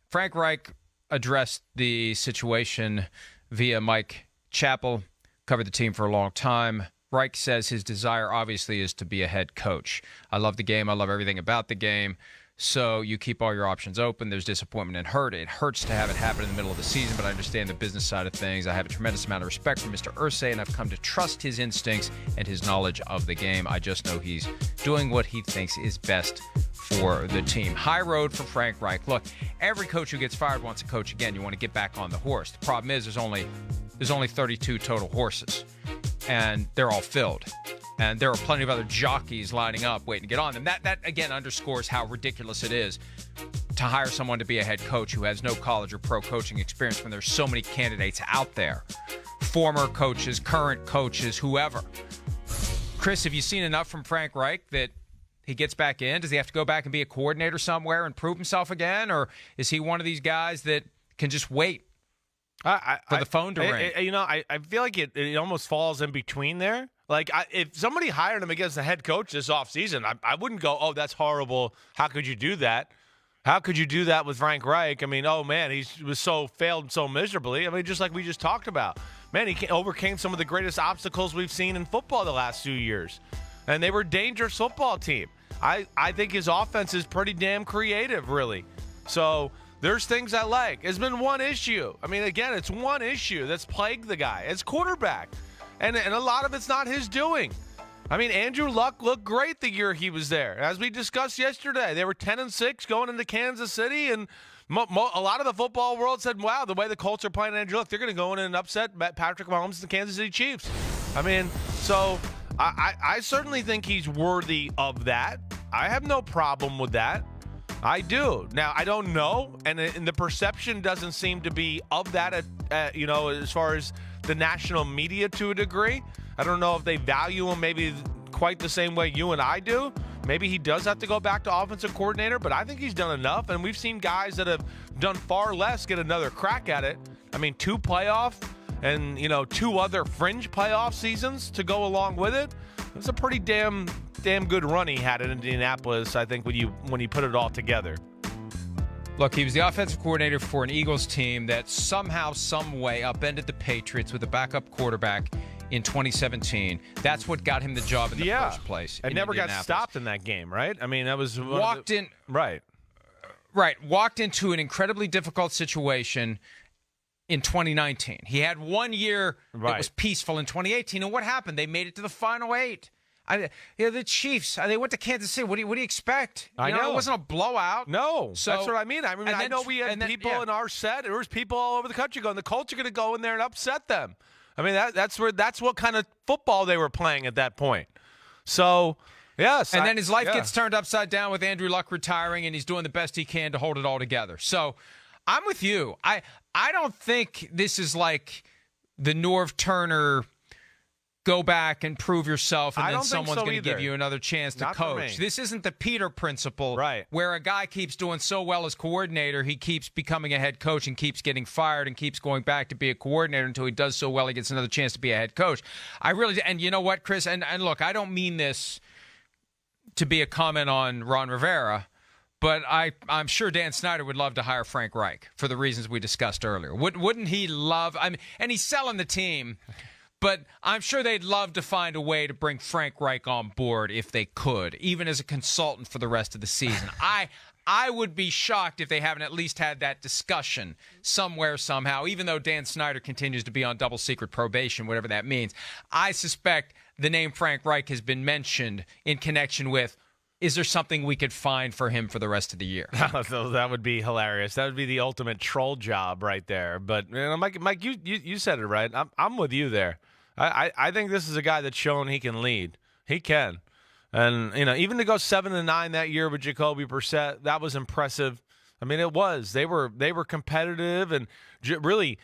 Frank Reich addressed the situation via Mike Chappell, covered the team for a long time. Reich says his desire obviously is to be a head coach. I love the game. I love everything about the game. So you keep all your options open. There's disappointment and hurt. It hurts to have it happen in the middle of the season, but I understand the business side of things. I have a tremendous amount of respect for Mr. Irsay, and I've come to trust his instincts and his knowledge of the game. I just know he's doing what he thinks is best for the team. High road for Frank Reich. Look, every coach who gets fired wants to coach again. You want to get back on the horse. The problem is there's only 32 total horses, and they're all filled. And there are plenty of other jockeys lining up waiting to get on them. That again, underscores how ridiculous it is to hire someone to be a head coach who has no college or pro coaching experience when there's so many candidates out there. Former coaches, current coaches, whoever. Chris, have you seen enough from Frank Reich that he gets back in? Does he have to go back and be a coordinator somewhere and prove himself again? Or is he one of these guys that can just wait for the phone to ring? I feel like it almost falls in between there. Like, if somebody hired him against the head coach this offseason, I wouldn't go, oh, that's horrible. How could you do that? How could you do that with Frank Reich? I mean, oh, man, he was failed so miserably. I mean, just like we just talked about. Man, he overcame some of the greatest obstacles we've seen in football the last 2 years. And they were a dangerous football team. I think his offense is pretty damn creative, really. So there's things I like. There's been one issue. I mean, again, it's one issue that's plagued the guy. It's quarterback. And a lot of it's not his doing. I mean, Andrew Luck looked great the year he was there. As we discussed yesterday, they were 10-6 going into Kansas City, and a lot of the football world said, wow, the way the Colts are playing Andrew Luck, they're going to go in and upset Patrick Mahomes and the Kansas City Chiefs. I mean, so I certainly think he's worthy of that. I have no problem with that. I do. Now, I don't know, and the perception doesn't seem to be of that, as far as the national media to a degree. I don't know if they value him maybe quite the same way you and I do. Maybe he does have to go back to offensive coordinator, but I think he's done enough, and we've seen guys that have done far less get another crack at it. I mean, 2 playoff and, 2 other fringe playoff seasons to go along with it. It's a pretty damn good run he had in Indianapolis, I think, when you put it all together. Look, he was the offensive coordinator for an Eagles team that somehow, some way upended the Patriots with a backup quarterback in 2017. That's what got him the job in the first place. It never got stopped in that game, right? I mean, that was walked into an incredibly difficult situation in 2019. He had 1 year that was peaceful in 2018, and what happened? They made it to the final 8. The Chiefs, they went to Kansas City. What do you expect? I know. It wasn't a blowout. No, so, that's what I mean. I know we had people in our set. There was people all over the country going, the Colts are going to go in there and upset them. I mean, that's what kind of football they were playing at that point. So, yes. And then his life gets turned upside down with Andrew Luck retiring, and he's doing the best he can to hold it all together. So, I'm with you. I don't think this is like the Norv Turner go back and prove yourself, and then someone's going to give you another chance to coach. This isn't the Peter principle, where a guy keeps doing so well as coordinator, he keeps becoming a head coach and keeps getting fired and keeps going back to be a coordinator until he does so well he gets another chance to be a head coach. And you know what, Chris? And look, I don't mean this to be a comment on Ron Rivera, but I'm sure Dan Snyder would love to hire Frank Reich for the reasons we discussed earlier. Wouldn't he love? I mean, and he's selling the team. But I'm sure they'd love to find a way to bring Frank Reich on board if they could, even as a consultant for the rest of the season. I would be shocked if they haven't at least had that discussion somewhere, somehow, even though Dan Snyder continues to be on double secret probation, whatever that means. I suspect the name Frank Reich has been mentioned in connection with, is there something we could find for him for the rest of the year? That would be hilarious. That would be the ultimate troll job right there. But Mike, you said it right. I'm with you there. I think this is a guy that's shown he can lead. He can. And, even to go 7-9 that year with Jacoby Brissett, that was impressive. I mean, it was. They were competitive and really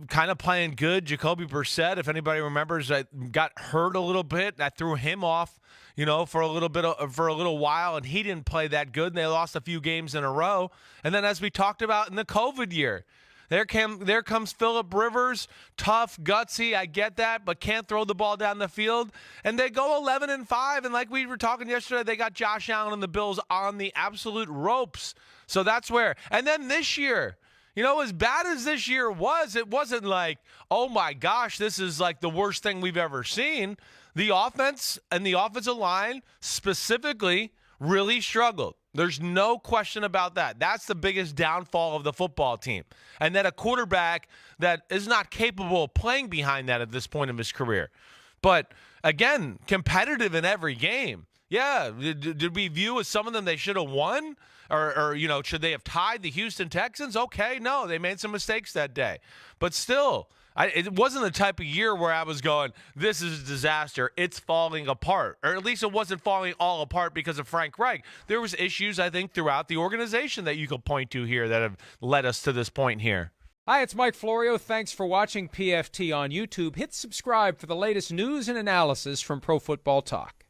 kind of playing good. Jacoby Brissett, if anybody remembers, got hurt a little bit. That threw him off, for a little while, and he didn't play that good. And they lost a few games in a row. And then as we talked about in the COVID year, There comes Phillip Rivers, tough, gutsy, I get that, but can't throw the ball down the field. And they go 11-5, and like we were talking yesterday, they got Josh Allen and the Bills on the absolute ropes. So that's where. And then this year, as bad as this year was, it wasn't like, oh my gosh, this is like the worst thing we've ever seen. The offense and the offensive line specifically really struggled. There's no question about that. That's the biggest downfall of the football team. And then a quarterback that is not capable of playing behind that at this point of his career. But again, competitive in every game. Yeah, did we view as some of them they should have won? Or should they have tied the Houston Texans? Okay, no, they made some mistakes that day. But still, it wasn't the type of year where I was going, this is a disaster. It's falling apart. Or at least it wasn't falling all apart because of Frank Reich. There was issues, I think, throughout the organization that you could point to here that have led us to this point here. Hi, it's Mike Florio. Thanks for watching PFT on YouTube. Hit subscribe for the latest news and analysis from Pro Football Talk.